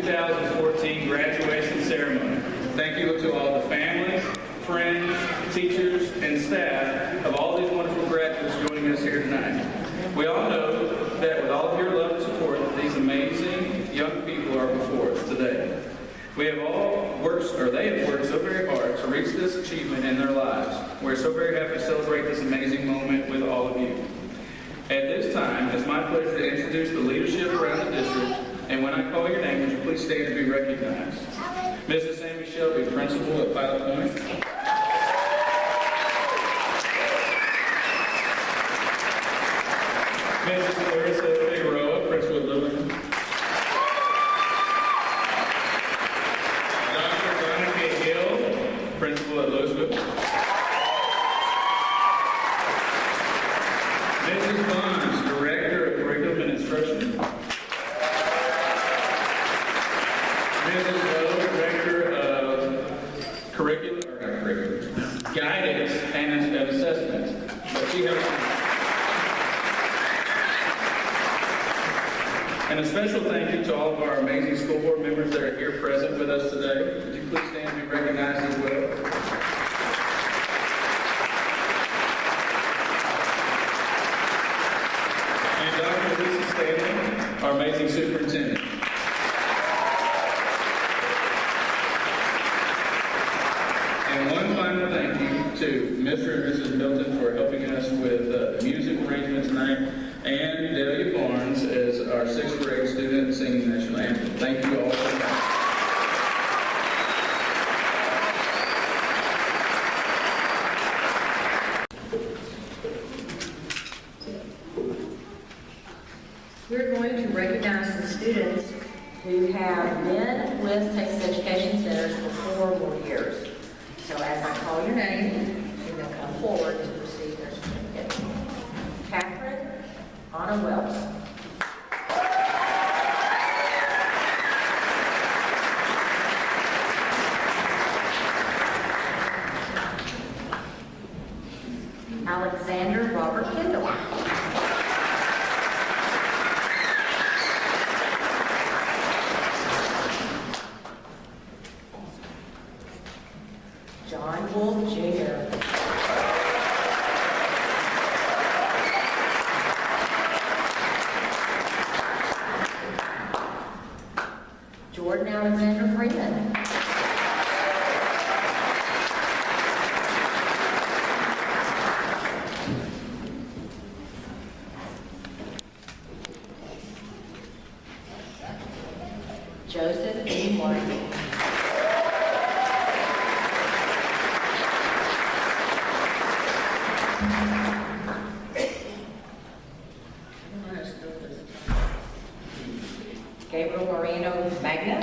2014 graduation ceremony. Thank you to all the families, friends, teachers, and staff of all these wonderful graduates joining us here tonight. We all know that with all of your love and support, that these amazing young people are before us today. They have worked so very hard to reach this achievement in their lives. We're so very happy to celebrate this amazing moment with all of you. At this time, it's my pleasure to introduce the leadership around the district, and when I call your name, would you please stand to be recognized? Mrs. Sammy Shelby, Principal at Pilot Point. Mrs. Clarissa Figueroa, Principal at Lillian. Dr. Veronica Hill, Principal at Louisville. Mrs. Bonds, Director of Curriculum and Instruction. Mrs. Lowe, Director of Guidance and Assessment. But she helps. And a special thank you to all of our amazing school board members that are here present with us today. Would you please stand and be recognized as well? And Dr. Lisa Stanley, our amazing superintendent. And one final thank you to Mr. and Mrs. Milton for helping us with the music arrangement tonight, and Delia Barnes as our 6th grade student singing national anthem. Thank you all so much. We're going to recognize the students who have been with Texas Education Centers for 4 more years. So as I call your name, you're going to come forward to receive their certificate. Catherine Anna Wells. Alexander Robert Kendall. John Wolf Jr. Jordan Alexander Freeman. Joseph E. Martin. Gabriel Moreno Magna.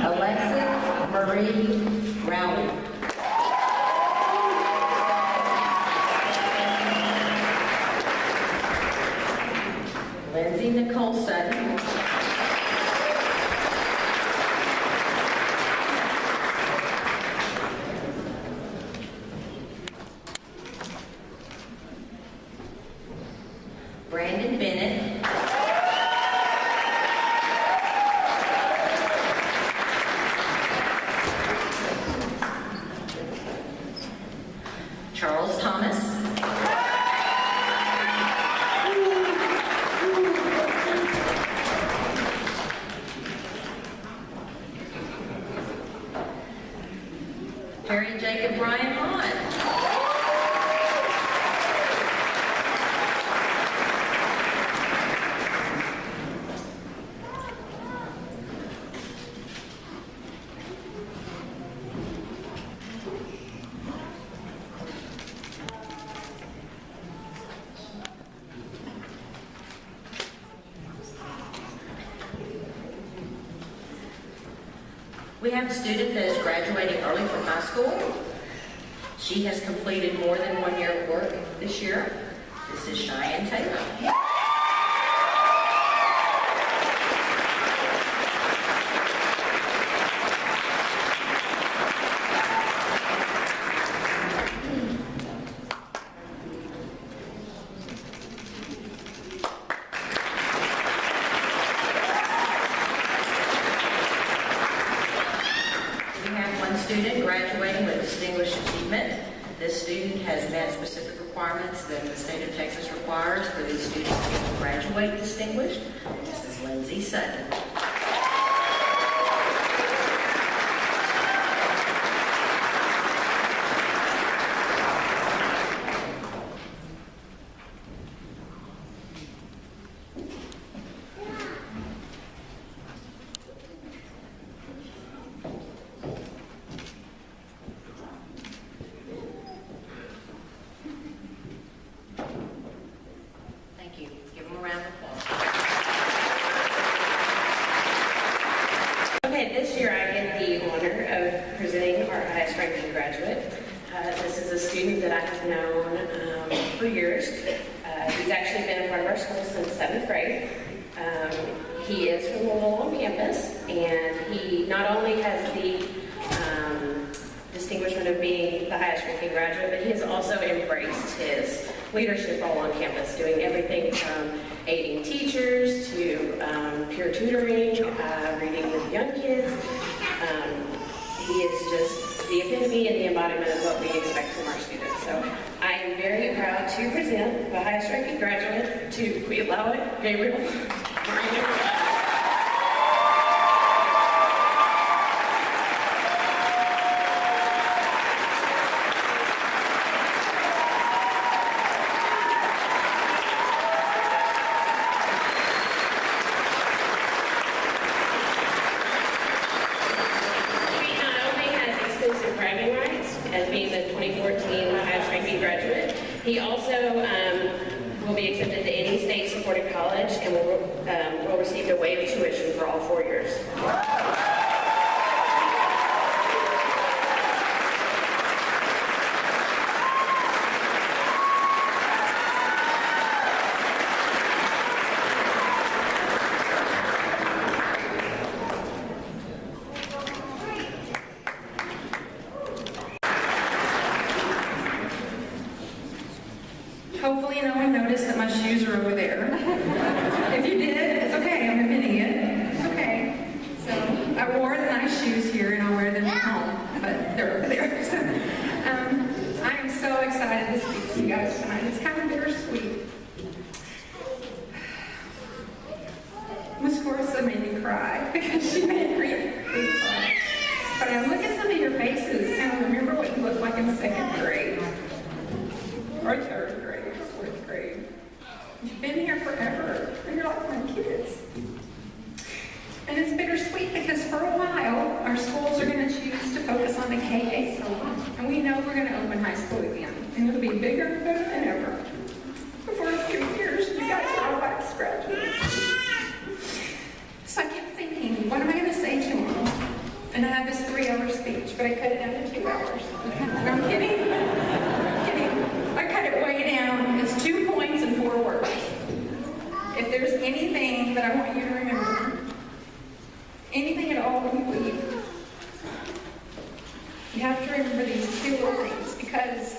Alexis Marie Rowley. Lindsay Nicole Sutton. Brandon Bennett. Charles Thomas. Harry Jacob Brian Hahn. We have a student that is graduating early from high school. She has completed more than 1 year of work this year. This is Cheyenne Taylor. student graduating with distinguished achievement. This student has met specific requirements that the state of Texas requires for these students to graduate distinguished. This is Lindsay Sutton. Thank you. Give them a round of applause. Okay, this year I get the honor of presenting our highest ranking graduate. This is a student that I have known for years. He's actually been a part of our school since 7th grade. He is from Louisville on campus, and he not only has the distinguishment of being the highest ranking graduate, but he has also embraced his leadership role on campus, doing everything from aiding teachers to peer tutoring, reading with young kids. He is just the epitome and the embodiment of what we expect from our students. So I am very proud to present the highest ranking graduate to, we allow it, Gabriel. As being the 2014 highest ranking graduate. He also will be accepted to any state-supported college and will receive a waived tuition for all 4 years. Hopefully no one noticed that my shoes are over there. If you did, it's okay, I'm admitting it. It's okay. So I wore the nice shoes here and I'll wear them at home, but they're over there. So I am so excited to speak to you guys tonight. It's kind of bittersweet. Miss Corsa made me cry because she made me cry. But I look at some of your faces and I remember what you looked like in 2nd grade or 3rd grade. You've been here forever, and you're like my kids. And it's bittersweet because for a while, our schools are going to choose to focus on the K-8 program. And we know we're going to open high school again. And it'll be bigger and better than ever. But for a few years, you guys are all wax graduates. So I kept thinking, what am I going to say to them? And I have this 3-hour speech, but I cut it down to 2 hours. I'm kidding. I'm kidding. I cut it way down. It's 2 points and 4 words. If there's anything that I want you to remember, anything at all when you leave, you have to remember these 2 little things, because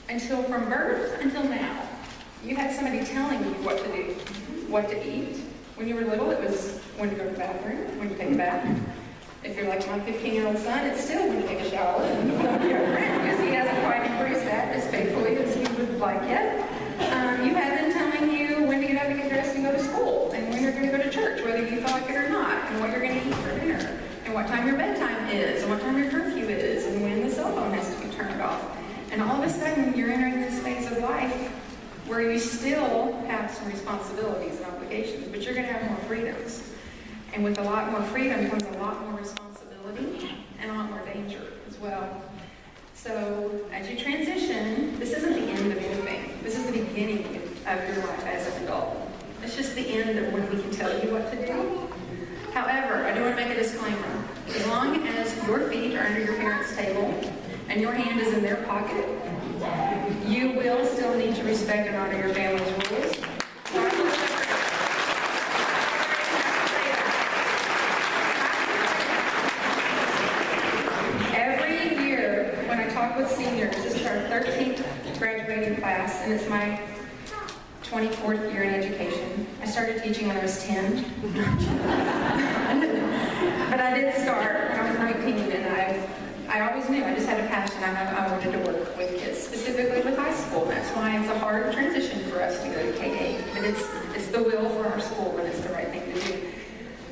from birth until now, you had somebody telling you what to do, what to eat. When you were little, it was when to go to the bathroom, when to take a bath. If you're like my 15-year-old son, it's still when to take a shower and put on deodorant, because he hasn't quite embraced that as faithfully as he would like yet. You had them telling you when to get up and get dressed and go to school, and when you're going to go to church, whether you feel like it or not, and what you're going to eat for dinner, and what time your bedtime is, and what time your curfew is, and when the cell phone has to be turned off. And all of a sudden, you're entering this phase of life where you still have some responsibilities and obligations, but you're going to have more freedoms. And with a lot more freedom comes a lot more responsibility and a lot more danger as well. So as you transition, this isn't the end of anything. This is the beginning of your life as an adult. It's just the end of when we can tell you what to do. However, I do want to make a disclaimer. As long as your feet are under your parents' table and your hand is in their pocket, you will still need to respect and honor your family's rules. Every year, when I talk with seniors, this is our 13th graduating class, and it's my 24th year in education. I started teaching when I was 10. But I did start when I was 19, and I specifically with high school. That's why it's a hard transition for us to go to K-8. But it's the will for our school, and it's the right thing to do.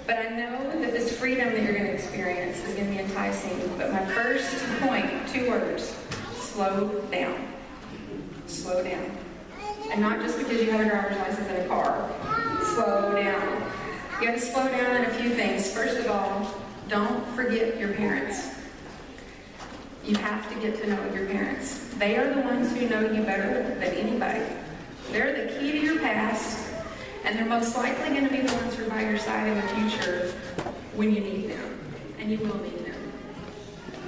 But I know that this freedom that you're going to experience is going to be enticing. But my first point, 2 words, slow down. Slow down. And not just because you have a driver's license and a car. Slow down. You got to slow down in a few things. First of all, don't forget your parents. You have to get to know your parents. They are the ones who know you better than anybody. They're the key to your past, and they're most likely going to be the ones who are by your side in the future when you need them. And you will need them.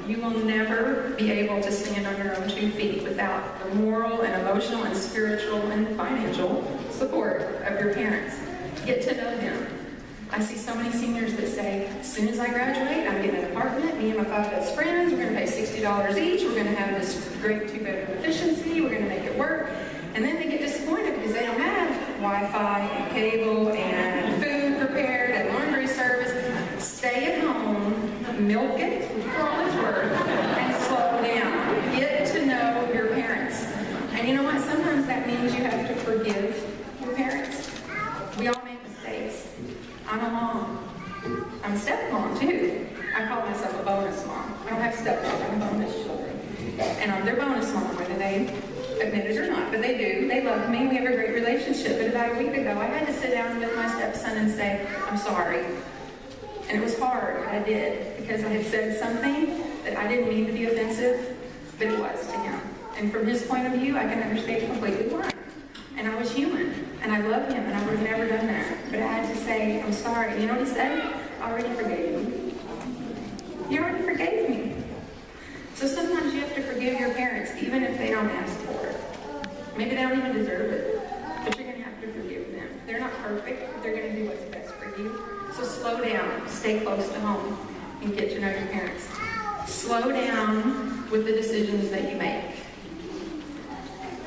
You will never be able to stand on your own 2 feet without the moral and emotional and spiritual and financial support of your parents. Get to know them. I see so many seniors that say, as soon as I graduate, I'm getting an apartment, me and my 5 best friends, we're going to pay $60 each, we're going to have this great 2-bedroom efficiency, we're going to make it work. And then they get disappointed because they don't have Wi-Fi and cable and food prepared and laundry service. Stay at home, milk it for all it's worth, and slow down. Get to know your parents. And you know what? Sometimes that means you have to forgive your parents. We all make mistakes. I'm a mom. I'm a stepmom too. I call myself a bonus mom. I don't have stepchildren, I'm bonus children. And I'm their bonus mom, whether they admit it or not, but they do. They love me. We have a great relationship. But about a week ago, I had to sit down with my stepson and say, I'm sorry. And it was hard. I did, because I had said something that I didn't mean to be offensive, but it was to him. And from his point of view, I can understand completely why. And I was human, and I love him, and I would have never done that. But I had to say, I'm sorry. And you know what he said? I already forgave you. You already forgave me. So sometimes you have to forgive your parents, even if they don't ask for it. Maybe they don't even deserve it, but you're going to have to forgive them. They're not perfect, but they're going to do what's best for you. So slow down, stay close to home, and get to know your parents. Slow down with the decisions that you make.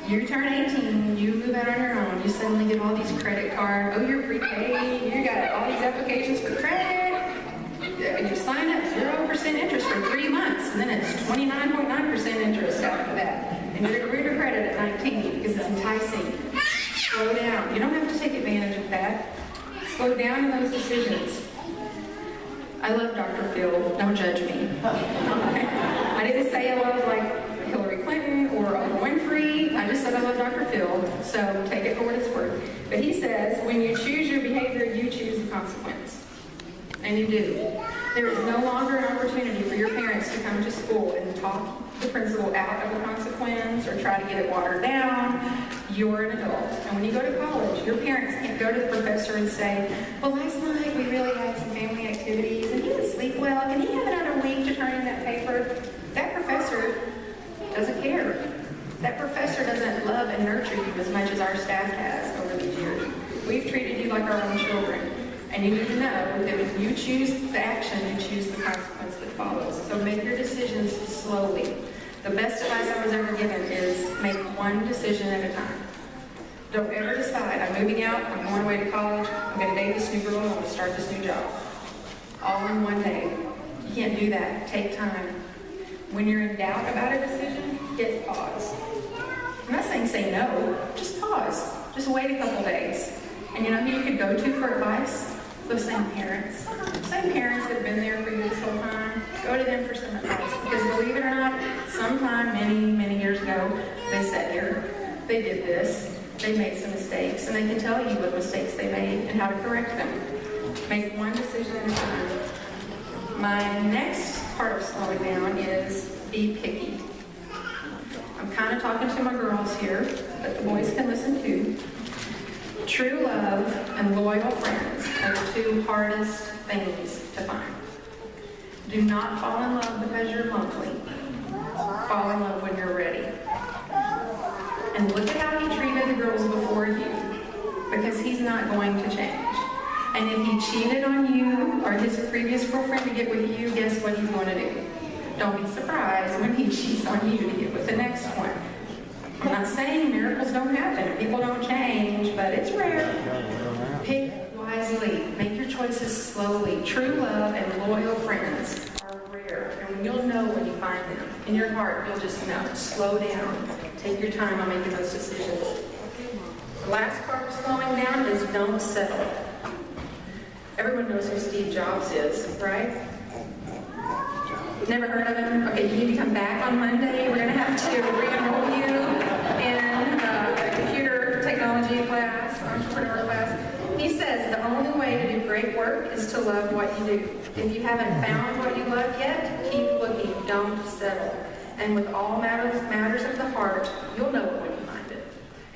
You turn 18, you move out on your own, you suddenly get all these credit cards. Oh, you're prepaid, you got all these applications for credit. And you sign up 0% interest for 3 months, and then it's 29.9% interest after that. And you're at your credit at 19 because it's enticing. Slow down. You don't have to take advantage of that. Slow down in those decisions. I love Dr. Phil. Don't judge me. I didn't say I love like Hillary Clinton or Oprah Winfrey. I just said I love Dr. Phil. So take it for what it's worth. But he says, when you choose your behavior, you choose the consequence. And you do. There is no longer an opportunity for your parents to come to school and talk the principal out of a consequence or try to get it watered down. You're an adult. And when you go to college, your parents can't go to the professor and say, well, last night we really had some family activities and he didn't sleep well. Can he have another week to turn in that paper? That professor doesn't care. That professor doesn't love and nurture you as much as our staff has over these years. We've treated you like our own children. And you need to know that if you choose the action, you choose the consequence that follows. So make your decisions slowly. The best advice I was ever given is make one decision at a time. Don't ever decide, I'm moving out, I'm going away to college, I'm going to date this new girl, I'm going to start this new job. All in one day. You can't do that. Take time. When you're in doubt about a decision, hit pause. I'm not saying say no, just pause. Just wait a couple days. And you know who you could go to for advice? Those same parents. Same parents that have been there for you this whole time. Go to them for some advice. Because believe it or not, sometime many years ago, they sat here, they did this, they made some mistakes, and they can tell you what mistakes they made and how to correct them. Make one decision at a time. My next part of slowing down is be picky. I'm kind of talking to my girls here, but the boys can listen too. True love and loyal friends are the two hardest things to find. Do not fall in love because you're lonely. Fall in love when you're ready. And look at how he treated the girls before you, because he's not going to change. And if he cheated on you or his previous girlfriend to get with you, guess what he's going to do? Don't be surprised when he cheats on you to get with the next one. I'm not saying miracles don't happen, people don't change, but it's rare. Pick wisely, make your choices slowly. True love and loyal friends are rare, and you'll know when you find them. in your heart, you'll just know. Slow down. Take your time on making those decisions. The last part of slowing down is don't settle. Everyone knows who Steve Jobs is, right? Never heard of him? Okay, you need to come back on Monday. We're going to have to re-enroll you in a computer technology class, entrepreneur class. He says the only way to do great work is to love what you do. If you haven't found what you love yet, keep looking. Don't settle. And with all matters of the heart, you'll know it when you find it.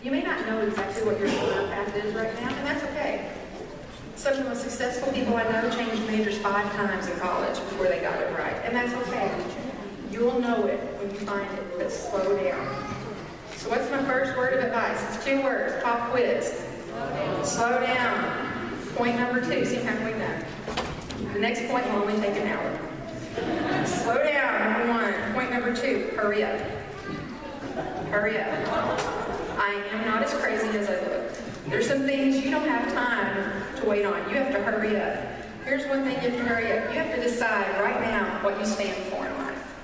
You may not know exactly what your career path is right now, and that's okay. Some of the most successful people I know changed majors 5 times in college before they got it right, and that's okay. You'll know it when you find it, but slow down. So what's my first word of advice? It's 2 words, pop quiz. Slow down. Point number 2, see how we know. The next point will only take an hour. Slow down, number 1. Point number 2, hurry up. Hurry up. I am not as crazy as I look. There's some things you don't have time to wait on. You have to hurry up. Here's one thing you have to hurry up. You have to decide right now what you stand for in life.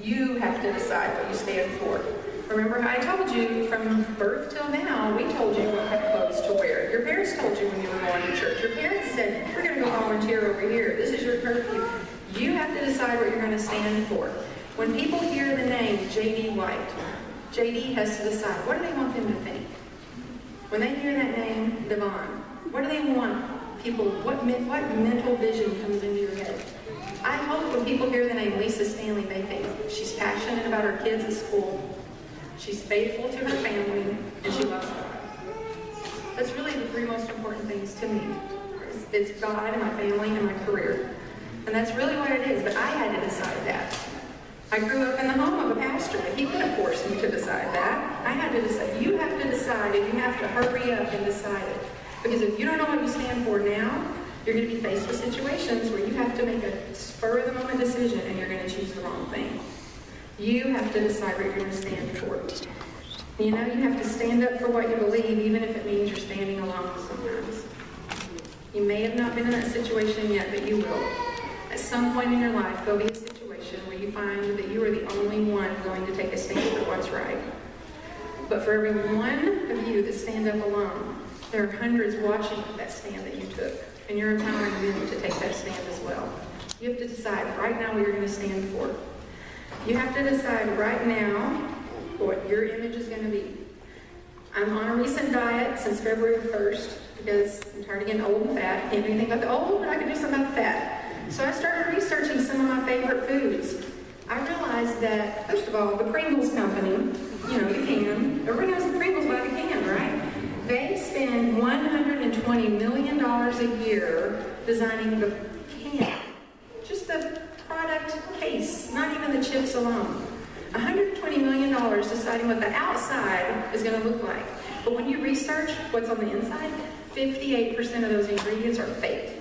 You have to decide what you stand for. Remember how I told you from birth till now, we told you what kind of clothes to wear. Your parents told you when you were going to church. Your parents said, we're going to go volunteer over here. This is your curfew. You have to decide what you're going to stand for. When people hear the name J.D. White, J.D. has to decide, what do they want them to think? When they hear that name, Devon, what do they want people, what mental vision comes into your head? I hope when people hear the name Lisa Stanley, they think she's passionate about her kids at school, she's faithful to her family, and she loves God. That's really the 3 most important things to me. It's God and my family and my career. And that's really what it is, but I had to decide that. I grew up in the home of a pastor, but he couldn't force me to decide that. I had to decide. You have to decide, and you have to hurry up and decide it. Because if you don't know what you stand for now, you're going to be faced with situations where you have to make a spur-of-the-moment decision, and you're going to choose the wrong thing. You have to decide what you're going to stand for. You know, you have to stand up for what you believe, even if it means you're standing alone sometimes. You may have not been in that situation yet, but you will. At some point in your life, there'll be a situation where you find that you are the only one going to take a stand for what's right. But for every one of you that stand up alone, there are hundreds watching that stand that you took, and you're empowering them to take that stand as well. You have to decide right now what you're going to stand for. You have to decide right now what your image is going to be. I'm on a recent diet since February 1st because I'm tired of getting old and fat. I can't do anything about the old, but I can do something about the fat. So I started researching some of my favorite foods. I realized that, first of all, the Pringles company, you know, the can, everybody knows the Pringles by the can, right? They spend $120 million a year designing the can. Just the product case, not even the chips alone. $120 million deciding what the outside is going to look like. But when you research what's on the inside, 58% of those ingredients are fake.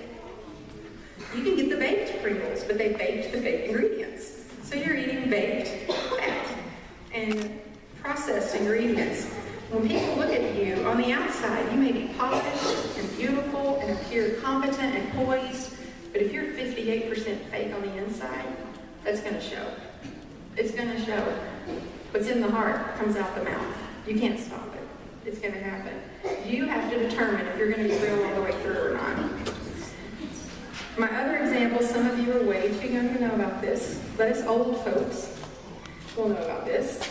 You can get the baked Pringles, but they baked the fake ingredients. So you're eating baked fat and processed ingredients. When people look at you, on the outside, you may be polished and beautiful and appear competent and poised, but if you're 58% fake on the inside, that's going to show. It's going to show. What's in the heart comes out the mouth. You can't stop it. It's going to happen. You have to determine if you're going to be real all the way through or not. My other example, some of you are way too young to know about this, but us old folks will know about this.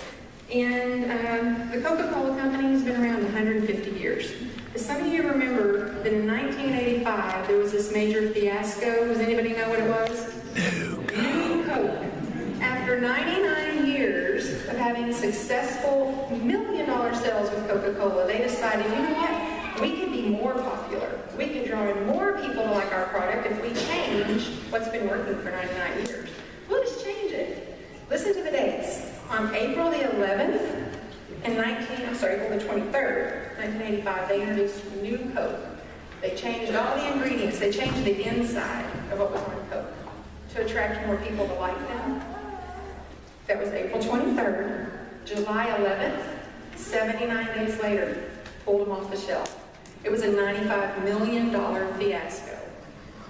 And the Coca-Cola Company has been around 150 years. As some of you remember that in 1985 there was this major fiasco. Does anybody know what it was? New Coke. After 99 years of having successful $1 million sales with Coca-Cola, they decided, you know what? We can be more popular. We can draw in more people to like our product if we change what's been working for 99 years. We'll just change it. Listen to the dates. On April the 11th and April the 23rd, 1985, they introduced New Coke. They changed all the ingredients. They changed the inside of what was on Coke to attract more people to like them. That was April 23rd. July 11th, 79 days later, pulled them off the shelf. It was a $95 million fiasco.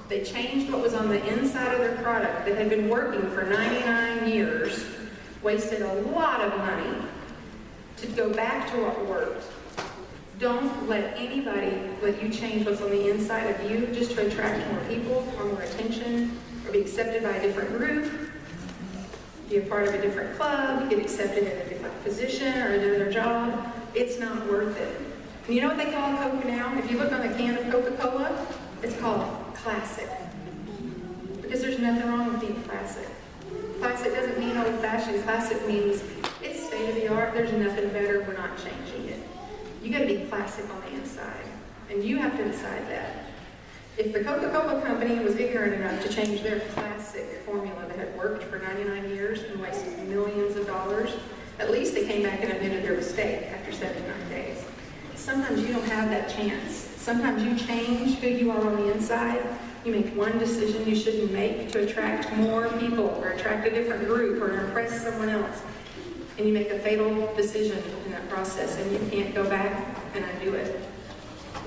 They changed what was on the inside of their product that had been working for 99 years, wasted a lot of money to go back to what worked. Don't let anybody let you change what's on the inside of you just to attract more people or more attention or be accepted by a different group, be a part of a different club, get accepted in a different position or another job. It's not worth it. And you know what they call Coke now? If you look on the can of Coca-Cola, it's called classic. Because there's nothing wrong with being classic. Classic doesn't mean old-fashioned. Classic means it's state-of-the-art. There's nothing better. We're not changing it. You got to be classic on the inside. And you have to decide that. If the Coca-Cola company was ignorant enough to change their classic formula that had worked for 99 years and wasted millions of dollars, at least they came back and admitted their mistake after 79 days. Sometimes you don't have that chance. Sometimes you change who you are on the inside. You make one decision you shouldn't make to attract more people or attract a different group or impress someone else. And you make a fatal decision in that process and you can't go back and undo it.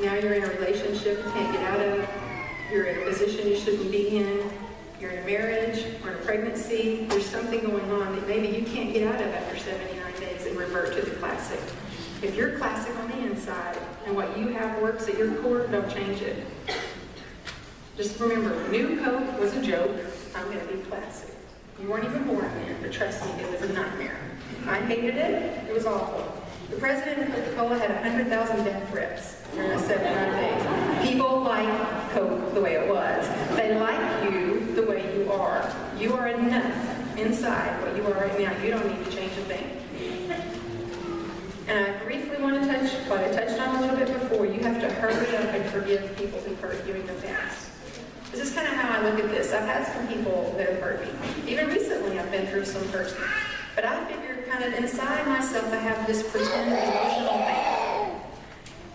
Now you're in a relationship you can't get out of. You're in a position you shouldn't be in. You're in a marriage or in a pregnancy. There's something going on that maybe you can't get out of after 79 days and revert to the classic. If you're classic on the inside and what you have works at your core, don't change it. Just remember, New Coke was a joke. I'm going to be classic. You weren't even born then, but trust me, it was a nightmare. I hated it. It was awful. The president of Coca-Cola had 100,000 death threats during the 79 days. People like Coke the way it was. They like you the way you are. You are enough inside what you are right now. You don't need to change a thing. And I briefly want to touch what I touched on a little bit before. You have to hurry up and forgive people who hurt you in the past. This is kind of how I look at this. I've had some people that have hurt me. Even recently I've been through some hurt. But I figured kind of inside myself I have this pretend emotional bank.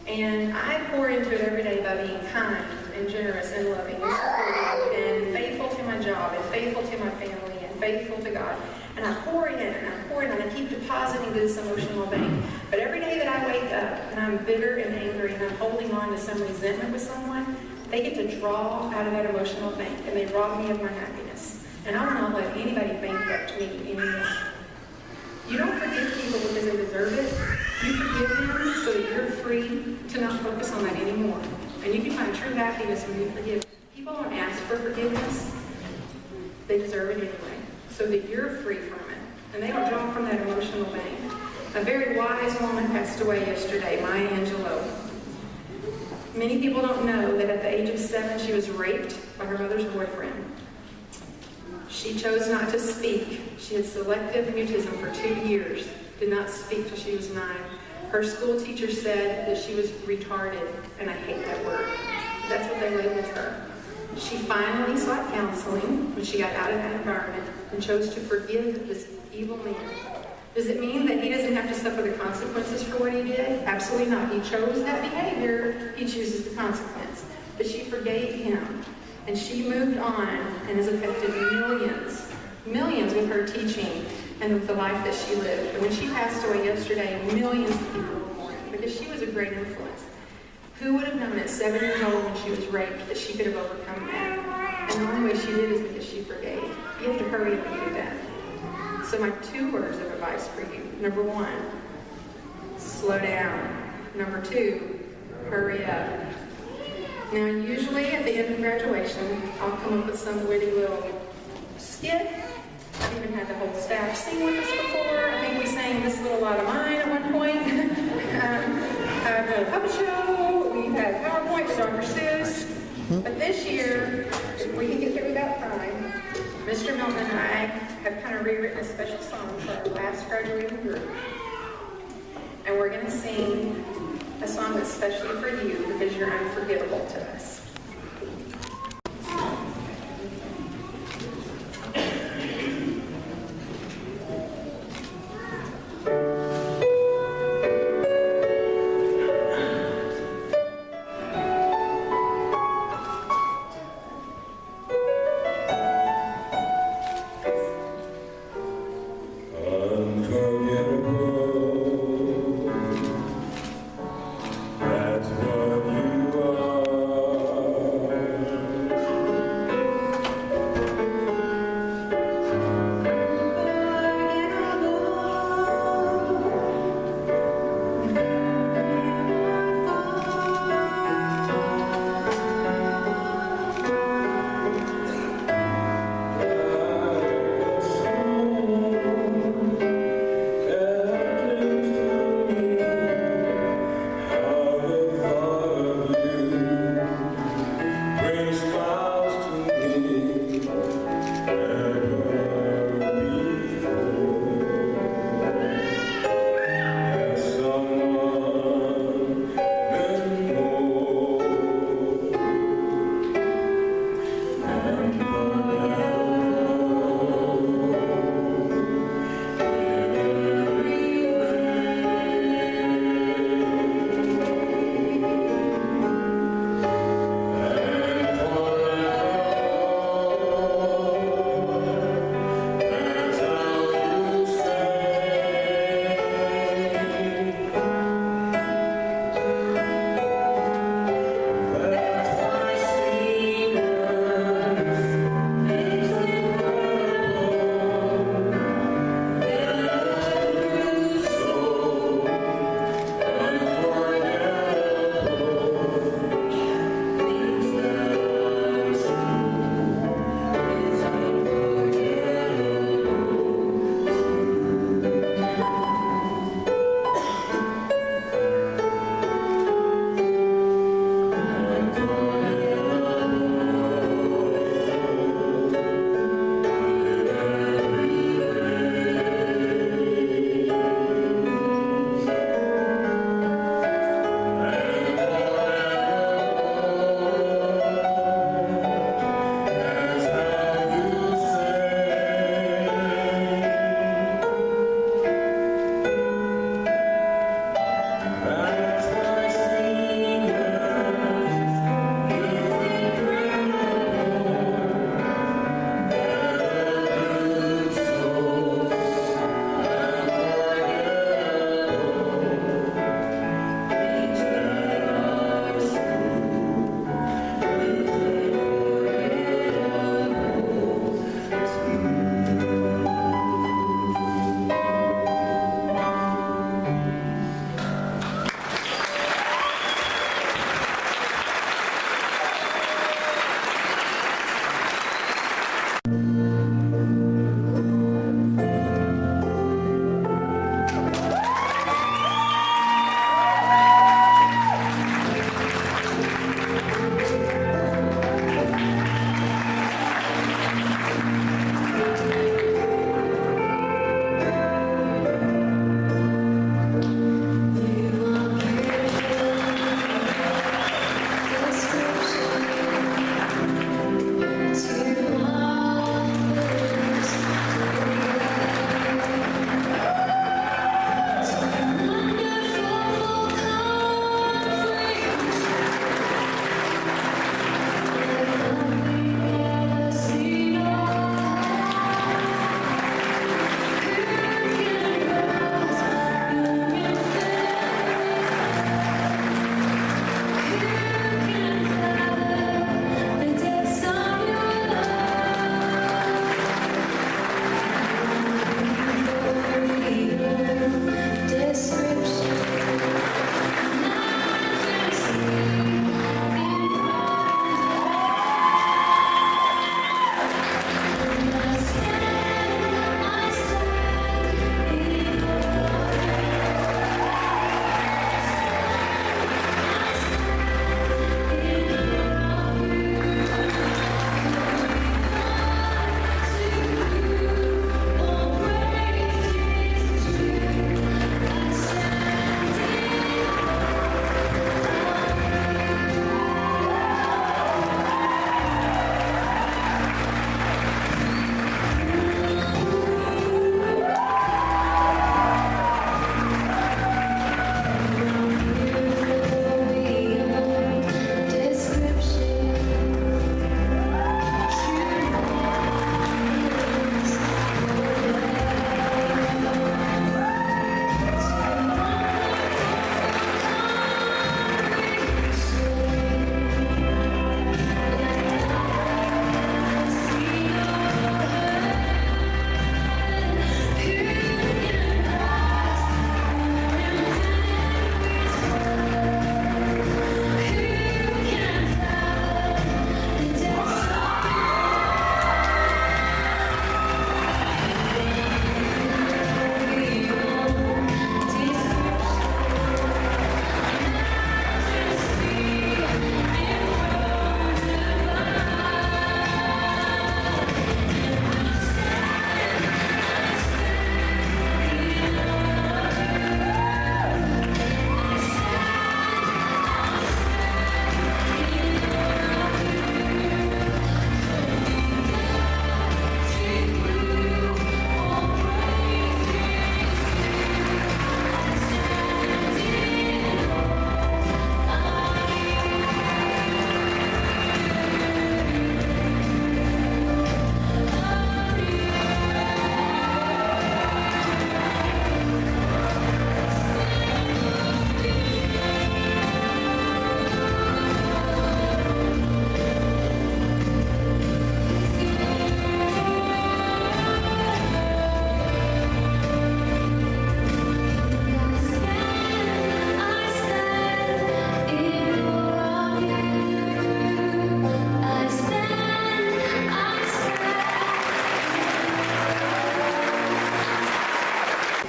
And I pour into it every day by being kind and generous and loving and supportive and faithful to my job and faithful to my family and faithful to God. And I pour in and I pour in and I keep depositing this emotional bank. But every day that I wake up and I'm bitter and angry and I'm holding on to some resentment with someone, they get to draw out of that emotional bank and they rob me of my happiness. And I will not let anybody bankrupt me anymore. You don't forgive people because they deserve it. You forgive them so that you're free to not focus on that anymore. And you can find true happiness when you forgive. People don't ask for forgiveness. They deserve it anyway. So that you're free from it. And they don't draw from that emotional bank. A very wise woman passed away yesterday, Maya Angelou. Many people don't know that at the age of 7, she was raped by her mother's boyfriend. She chose not to speak. She had selective mutism for 2 years, did not speak till she was 9. Her school teacher said that she was retarded, and I hate that word. That's what they labeled her. She finally sought counseling when she got out of that environment and chose to forgive this evil man. Does it mean that he doesn't have to suffer the consequences for what he did? Absolutely not. He chose that behavior. He chooses the consequence. But she forgave him. And she moved on and has affected millions with her teaching and with the life that she lived. And when she passed away yesterday, millions of people were mourning because she was a great influence. Who would have known at 7 years old when she was raped that she could have overcome that? And the only way she did is because she forgave. You have to hurry up and do that. So my 2 words of advice for you. Number 1, slow down. Number 2, hurry up. Now, usually at the end of graduation, I'll come up with some witty little skit. I've even had the whole staff sing with us before. I think we sang This Little Light of Mine at one point. I've had a puppet show. We've had PowerPoint with Dr. Seuss. But this year, if we can get through without crying, Mr. Milton and I have kind of rewritten a special song for our last graduating group. And we're going to sing a song that's specially for you because you're unforgettable to us. That's what you are.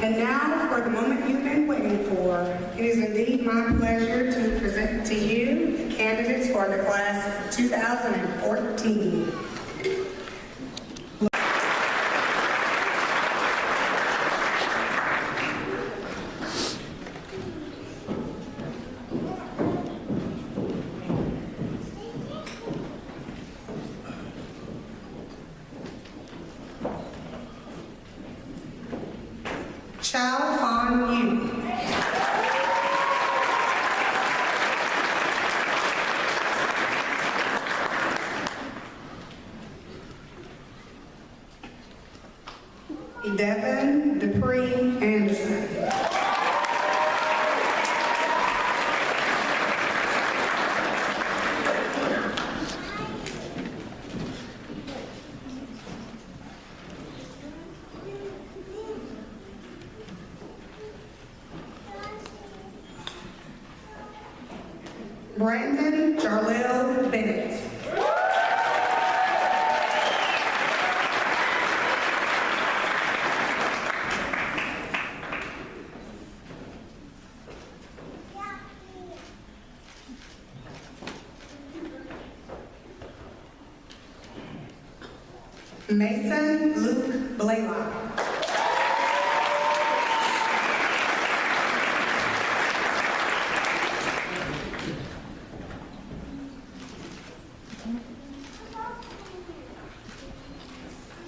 And now for the moment you've been waiting for. It is indeed my pleasure to present to you the candidates for the class of 2014. Chow Fan Yu. Devin Dupree Anderson. Brandon Jarlell Bennett. Mason Luke Blaylock.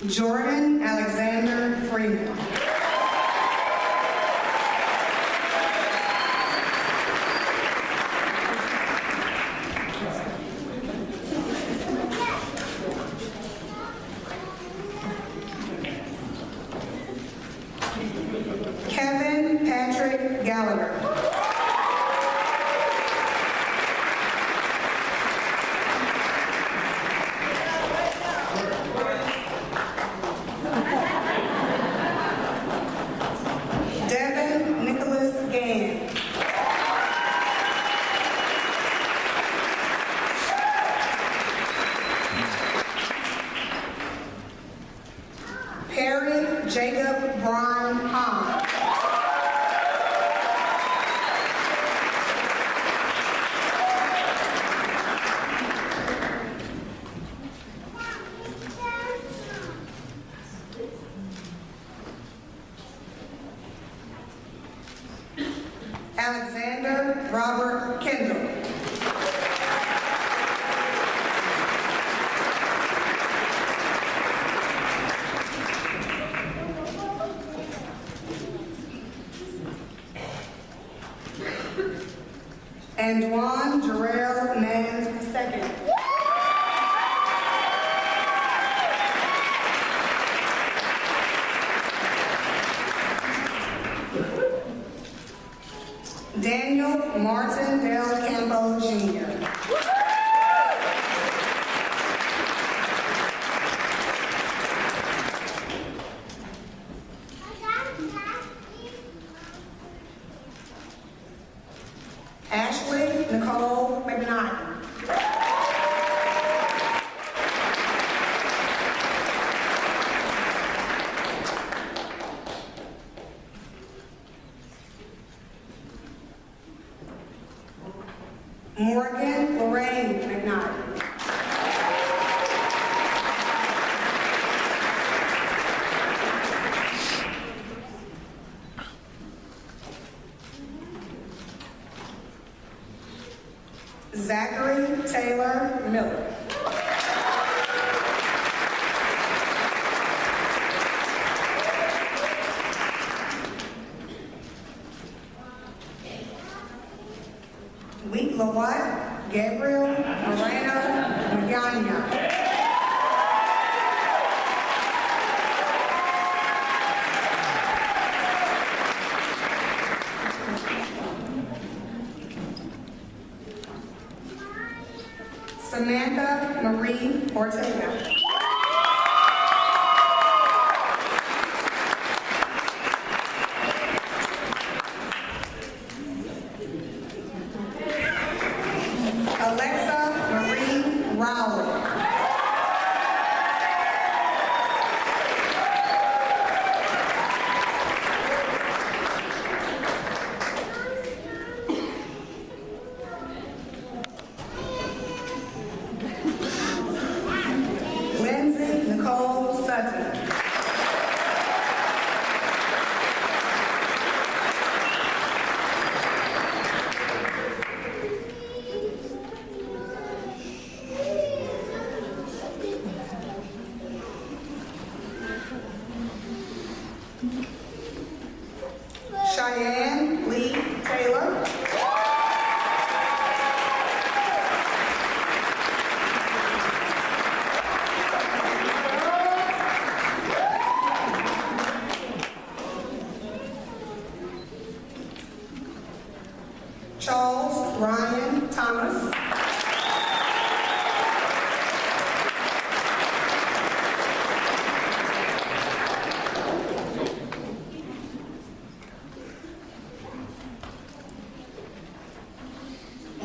Jordan Alexander Freeman. Kevin Patrick Gallagher. Devin Nicholas Gann. Perry Jacob Brian Hahn. Alexander Robert Kendall. Antoine Jarrell Nance II. Daniel Martin Del Campo Jr. Ashley Nicole McKnight. Morgan Lorraine McKnight. Zachary Taylor Miller. Wheat Lawat Gabriel Moreno Magana. Samantha Marie Ortega. Alexa Marie Rowley. Thomas.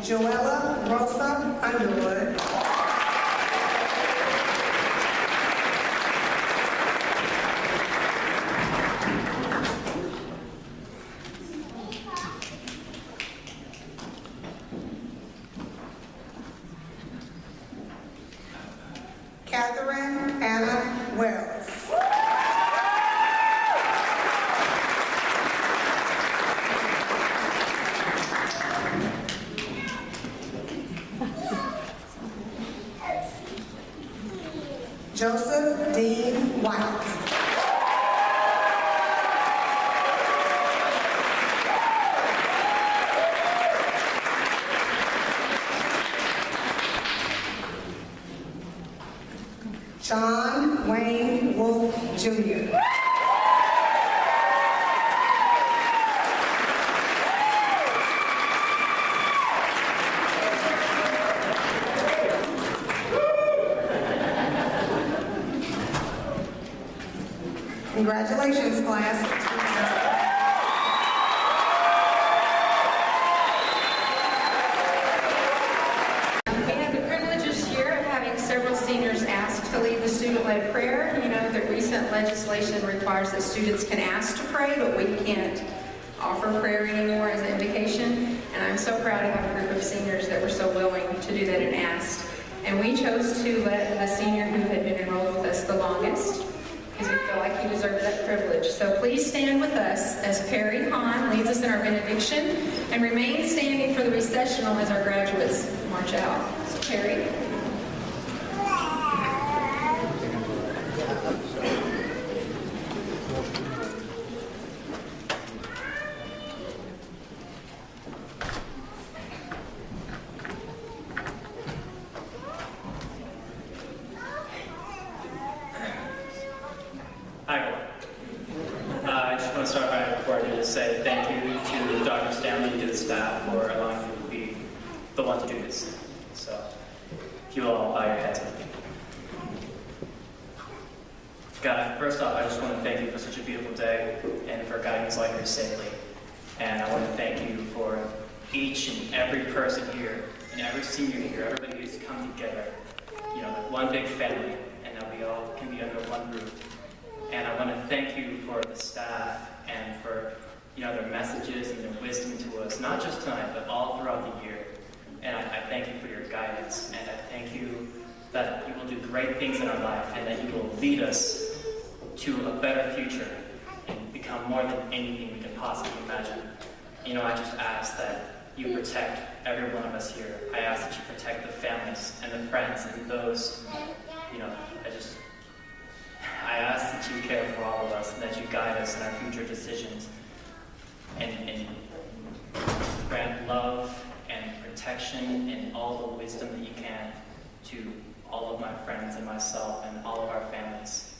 Joella Rosa Underwood. Catherine Anna Wells. Joseph Dean White. John Wayne Wolf Jr. Congratulations, class. We have the privilege this year of having several seniors ask to lead the student-led prayer. You know that recent legislation requires that students can ask to pray, but we can't offer prayer anymore as an invocation. And I'm so proud to have a group of seniors that were so willing to do that and asked. And we chose to let the senior who had been enrolled with us the longest, because we feel like he deserved that privilege. So please stand with us as Perry Hahn leads us in our benediction, and remain standing for the recessional as our graduates march out. So Perry. Hi, everyone. I just want to start by before I do just say thank you to Dr. Stanley and to the staff for allowing me to be the one to do this. So, if you all bow your heads with me. God, first off, I just want to thank you for such a beautiful day and for guiding us all here safely. And I want to thank you for each and every person here and every senior here, everybody who's come together, you know, like one big family, and that we all can be under one roof. And I want to thank you for the staff and for, you know, their messages and their wisdom to us, not just tonight, but all throughout the year. And I thank you for your guidance, and I thank you that you will do great things in our life, and that you will lead us to a better future and become more than anything we can possibly imagine. You know, I just ask that you protect every one of us here. I ask that you protect the families and the friends and those, you know, I ask that you care for all of us and that you guide us in our future decisions and grant love and protection and all the wisdom that you can to all of my friends and myself and all of our families.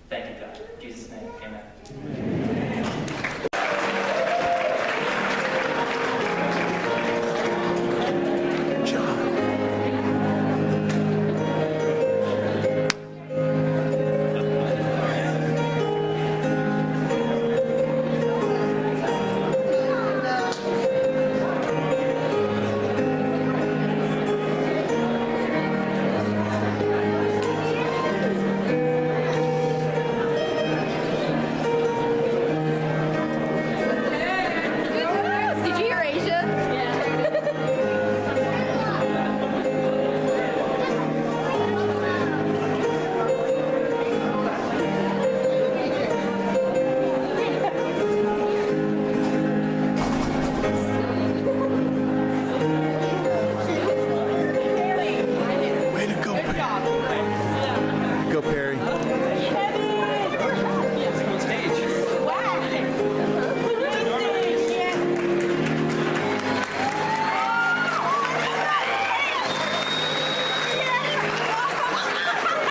Thank you, God. In Jesus' name, amen.